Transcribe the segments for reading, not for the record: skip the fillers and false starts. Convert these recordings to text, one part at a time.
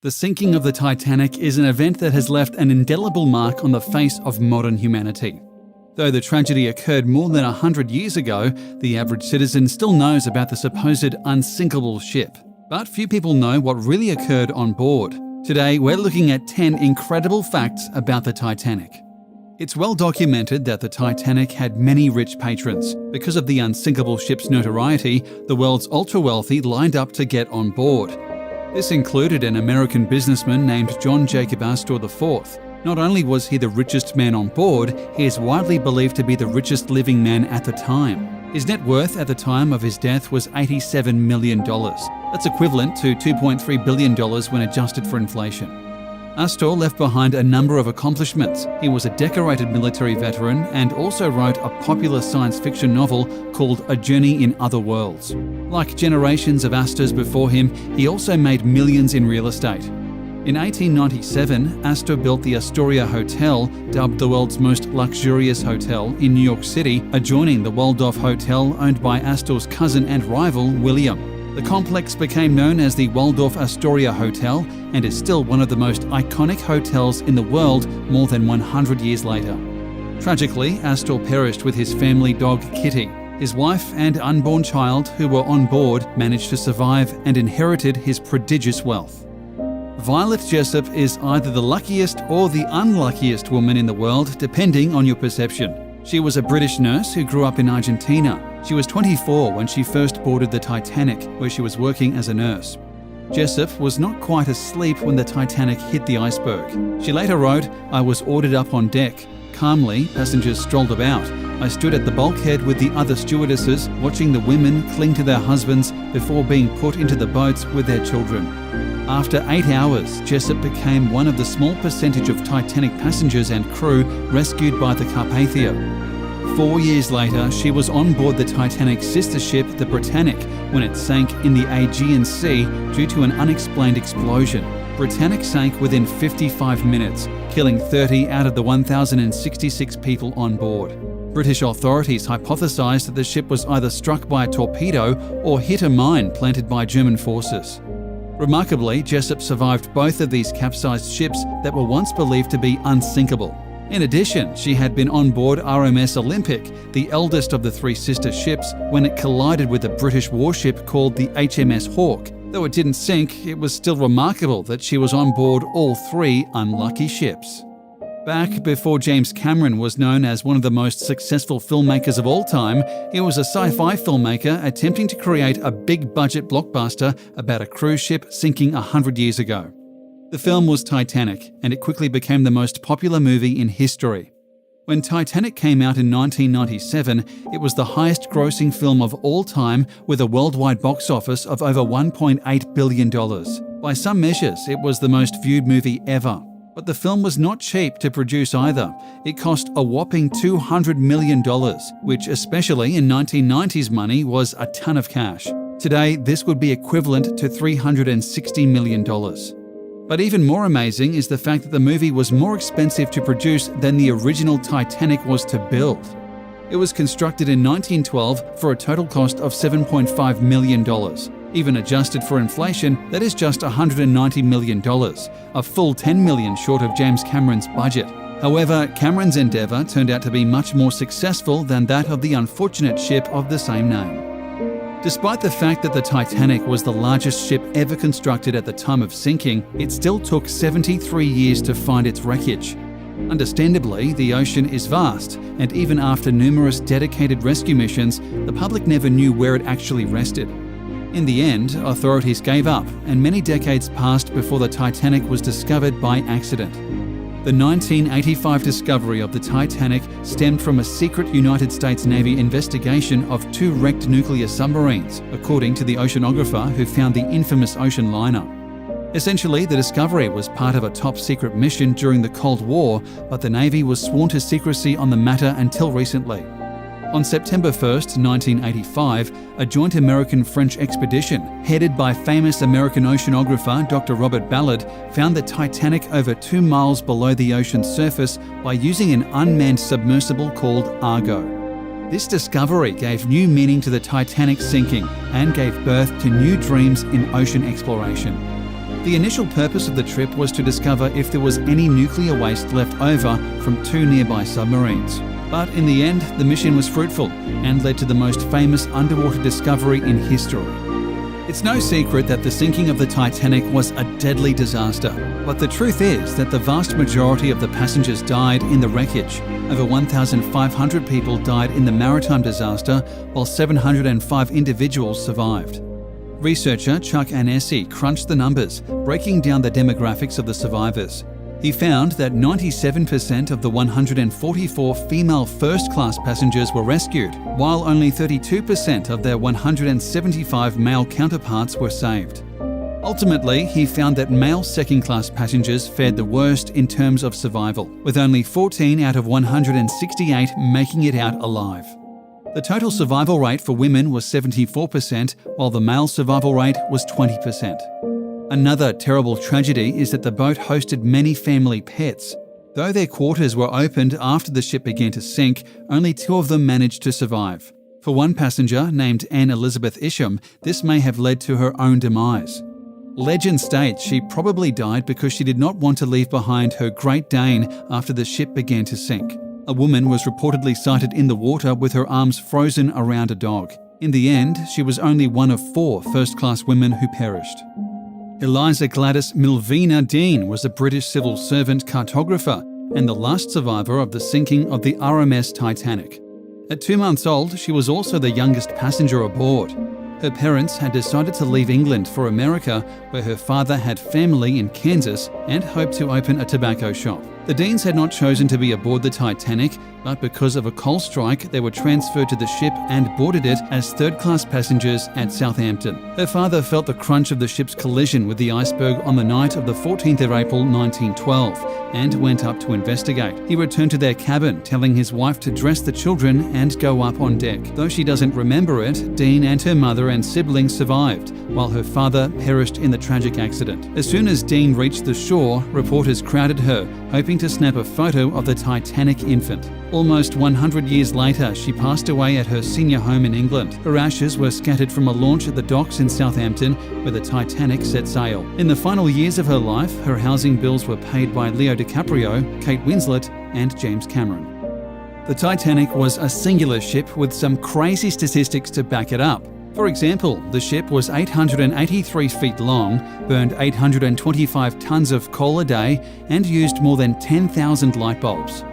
The sinking of the Titanic is an event that has left an indelible mark on the face of modern humanity. Though the tragedy occurred more than 100 years ago, the average citizen still knows about the supposed unsinkable ship. But few people know what really occurred on board. Today, we're looking at 10 incredible facts about the Titanic. It's well documented that the Titanic had many rich patrons. Because of the unsinkable ship's notoriety, the world's ultra-wealthy lined up to get on board. This included an American businessman named John Jacob Astor IV. Not only was he the richest man on board, he is widely believed to be the richest living man at the time. His net worth at the time of his death was $87 million. That's equivalent to $2.3 billion when adjusted for inflation. Astor left behind a number of accomplishments. He was a decorated military veteran and also wrote a popular science fiction novel called A Journey in Other Worlds. Like generations of Astors before him, he also made millions in real estate. In 1897, Astor built the Astoria Hotel, dubbed the world's most luxurious hotel, in New York City, adjoining the Waldorf Hotel owned by Astor's cousin and rival, William. The complex became known as the Waldorf Astoria Hotel and is still one of the most iconic hotels in the world more than 100 years later. Tragically, Astor perished with his family dog Kitty. His wife and unborn child, who were on board, managed to survive and inherited his prodigious wealth. Violet Jessop is either the luckiest or the unluckiest woman in the world, depending on your perception. She was a British nurse who grew up in Argentina. She was 24 when she first boarded the Titanic, where she was working as a nurse. Jessop was not quite asleep when the Titanic hit the iceberg. She later wrote, "I was ordered up on deck. Calmly, passengers strolled about. I stood at the bulkhead with the other stewardesses, watching the women cling to their husbands before being put into the boats with their children." After 8 hours, Jessop became one of the small percentage of Titanic passengers and crew rescued by the Carpathia. 4 years later, she was on board the Titanic's sister ship, the Britannic, when it sank in the Aegean Sea due to an unexplained explosion. Britannic sank within 55 minutes, killing 30 out of the 1,066 people on board. British authorities hypothesized that the ship was either struck by a torpedo or hit a mine planted by German forces. Remarkably, Jessop survived both of these capsized ships that were once believed to be unsinkable. In addition, she had been on board RMS Olympic, the eldest of the three sister ships, when it collided with a British warship called the HMS Hawke. Though it didn't sink, it was still remarkable that she was on board all three unlucky ships. Back before James Cameron was known as one of the most successful filmmakers of all time, he was a sci-fi filmmaker attempting to create a big-budget blockbuster about a cruise ship sinking 100 years ago. The film was Titanic, and it quickly became the most popular movie in history. When Titanic came out in 1997, it was the highest-grossing film of all time with a worldwide box office of over $1.8 billion. By some measures, it was the most viewed movie ever. But the film was not cheap to produce either. It cost a whopping $200 million, which especially in 1990s money was a ton of cash. Today, this would be equivalent to $360 million. But even more amazing is the fact that the movie was more expensive to produce than the original Titanic was to build. It was constructed in 1912 for a total cost of $7.5 million. Even adjusted for inflation, that is just $190 million, a full $10 million short of James Cameron's budget. However, Cameron's endeavour turned out to be much more successful than that of the unfortunate ship of the same name. Despite the fact that the Titanic was the largest ship ever constructed at the time of sinking, it still took 73 years to find its wreckage. Understandably, the ocean is vast, and even after numerous dedicated rescue missions, the public never knew where it actually rested. In the end, authorities gave up, and many decades passed before the Titanic was discovered by accident. The 1985 discovery of the Titanic stemmed from a secret United States Navy investigation of 2 wrecked nuclear submarines, according to the oceanographer who found the infamous ocean liner. Essentially, the discovery was part of a top-secret mission during the Cold War, but the Navy was sworn to secrecy on the matter until recently. On September 1, 1985, a joint American-French expedition, headed by famous American oceanographer Dr. Robert Ballard, found the Titanic over 2 miles below the ocean's surface by using an unmanned submersible called Argo. This discovery gave new meaning to the Titanic sinking and gave birth to new dreams in ocean exploration. The initial purpose of the trip was to discover if there was any nuclear waste left over from 2 nearby submarines. But in the end, the mission was fruitful and led to the most famous underwater discovery in history. It's no secret that the sinking of the Titanic was a deadly disaster, but the truth is that the vast majority of the passengers died in the wreckage. Over 1,500 people died in the maritime disaster, while 705 individuals survived. Researcher Chuck Anesi crunched the numbers, breaking down the demographics of the survivors. He found that 97% of the 144 female first-class passengers were rescued, while only 32% of their 175 male counterparts were saved. Ultimately, he found that male second-class passengers fared the worst in terms of survival, with only 14 out of 168 making it out alive. The total survival rate for women was 74%, while the male survival rate was 20%. Another terrible tragedy is that the boat hosted many family pets. Though their quarters were opened after the ship began to sink, only 2 of them managed to survive. For one passenger, named Anne Elizabeth Isham, this may have led to her own demise. Legend states she probably died because she did not want to leave behind her Great Dane after the ship began to sink. A woman was reportedly sighted in the water with her arms frozen around a dog. In the end, she was only one of 4 first-class women who perished. Eliza Gladys Milvina Dean was a British civil servant cartographer and the last survivor of the sinking of the RMS Titanic. At 2 months old, she was also the youngest passenger aboard. Her parents had decided to leave England for America, where her father had family in Kansas and hoped to open a tobacco shop. The Deans had not chosen to be aboard the Titanic, but because of a coal strike, they were transferred to the ship and boarded it as third-class passengers at Southampton. Her father felt the crunch of the ship's collision with the iceberg on the night of the 14th of April 1912 and went up to investigate. He returned to their cabin, telling his wife to dress the children and go up on deck. Though she doesn't remember it, Dean and her mother and siblings survived, while her father perished in the tragic accident. As soon as Dean reached the shore, reporters crowded her, hoping to snap a photo of the Titanic infant. Almost 100 years later, she passed away at her senior home in England. Her ashes were scattered from a launch at the docks in Southampton, where the Titanic set sail. In the final years of her life, her housing bills were paid by Leo DiCaprio, Kate Winslet, and James Cameron. The Titanic was a singular ship with some crazy statistics to back it up. For example, the ship was 883 feet long, burned 825 tons of coal a day, and used more than 10,000 light bulbs.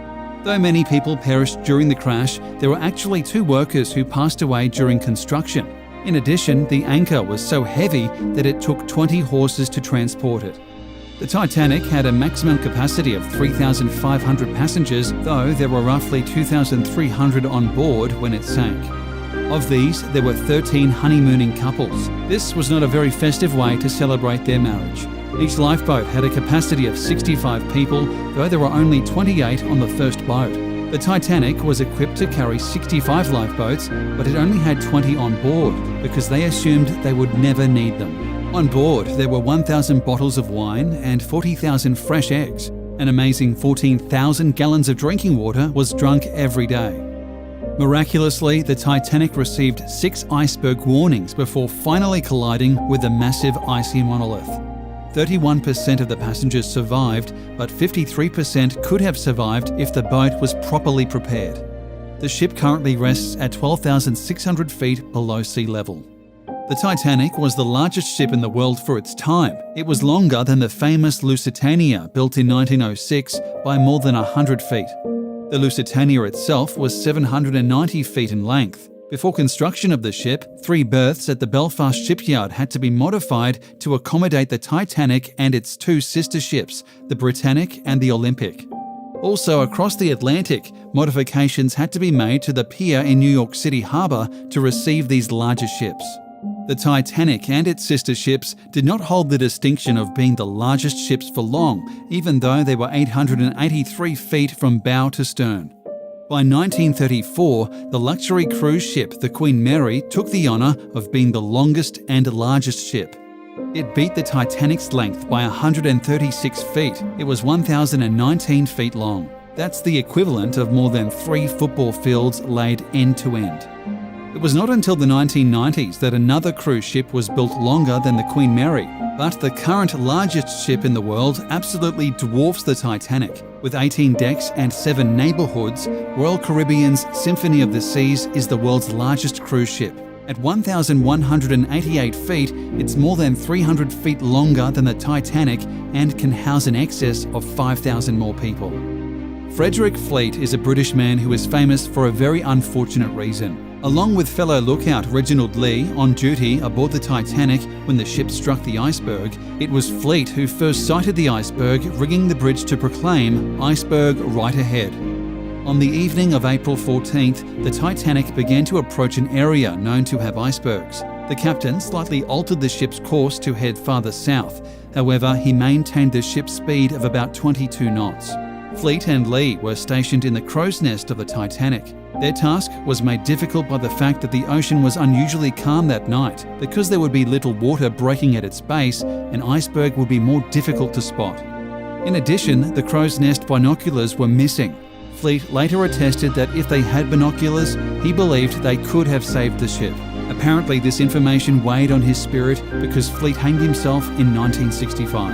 Though many people perished during the crash, there were actually 2 workers who passed away during construction. In addition, the anchor was so heavy that it took 20 horses to transport it. The Titanic had a maximum capacity of 3,500 passengers, though there were roughly 2,300 on board when it sank. Of these, there were 13 honeymooning couples. This was not a very festive way to celebrate their marriage. Each lifeboat had a capacity of 65 people, though there were only 28 on the first boat. The Titanic was equipped to carry 65 lifeboats, but it only had 20 on board because they assumed they would never need them. On board, there were 1,000 bottles of wine and 40,000 fresh eggs. An amazing 14,000 gallons of drinking water was drunk every day. Miraculously, the Titanic received 6 iceberg warnings before finally colliding with a massive icy monolith. 31% of the passengers survived, but 53% could have survived if the boat was properly prepared. The ship currently rests at 12,600 feet below sea level. The Titanic was the largest ship in the world for its time. It was longer than the famous Lusitania, built in 1906, by more than 100 feet. The Lusitania itself was 790 feet in length. Before construction of the ship, 3 berths at the Belfast shipyard had to be modified to accommodate the Titanic and its 2 sister ships, the Britannic and the Olympic. Also, across the Atlantic, modifications had to be made to the pier in New York City Harbour to receive these larger ships. The Titanic and its sister ships did not hold the distinction of being the largest ships for long, even though they were 883 feet from bow to stern. By 1934, the luxury cruise ship, the Queen Mary, took the honour of being the longest and largest ship. It beat the Titanic's length by 136 feet. It was 1,019 feet long. That's the equivalent of more than 3 football fields laid end to end. It was not until the 1990s that another cruise ship was built longer than the Queen Mary, but the current largest ship in the world absolutely dwarfs the Titanic. With 18 decks and 7 neighbourhoods, Royal Caribbean's Symphony of the Seas is the world's largest cruise ship. At 1,188 feet, it's more than 300 feet longer than the Titanic and can house in excess of 5,000 more people. Frederick Fleet is a British man who is famous for a very unfortunate reason. Along with fellow lookout Reginald Lee on duty aboard the Titanic when the ship struck the iceberg, it was Fleet who first sighted the iceberg, rigging the bridge to proclaim "Iceberg right ahead." On the evening of April 14th, the Titanic began to approach an area known to have icebergs. The captain slightly altered the ship's course to head farther south. However, he maintained the ship's speed of about 22 knots. Fleet and Lee were stationed in the crow's nest of the Titanic. Their task was made difficult by the fact that the ocean was unusually calm that night. Because there would be little water breaking at its base, an iceberg would be more difficult to spot. In addition, the crow's nest binoculars were missing. Fleet later attested that if they had binoculars, he believed they could have saved the ship. Apparently, this information weighed on his spirit because Fleet hanged himself in 1965.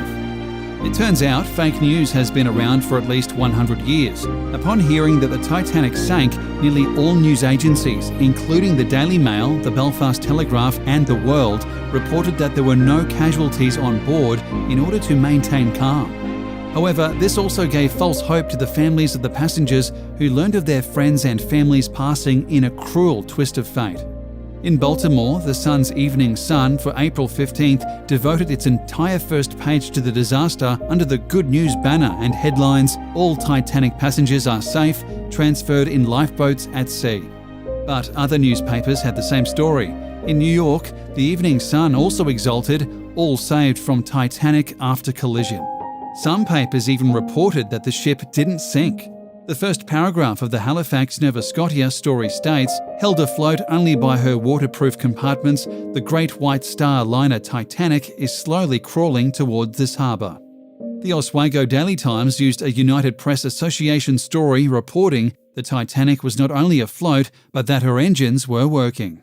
It turns out fake news has been around for at least 100 years. Upon hearing that the Titanic sank, nearly all news agencies, including the Daily Mail, the Belfast Telegraph and The World, reported that there were no casualties on board in order to maintain calm. However, this also gave false hope to the families of the passengers who learned of their friends and families passing in a cruel twist of fate. In Baltimore, the Sun's Evening Sun for April 15th devoted its entire first page to the disaster under the Good News banner and headlines, "All Titanic passengers are safe, transferred in lifeboats at sea." But other newspapers had the same story. In New York, the Evening Sun also exulted, "All saved from Titanic after collision." Some papers even reported that the ship didn't sink. The first paragraph of the Halifax Nova Scotia story states, "Held afloat only by her waterproof compartments, the Great White Star liner Titanic is slowly crawling towards this harbour." The Oswego Daily Times used a United Press Association story reporting the Titanic was not only afloat, but that her engines were working.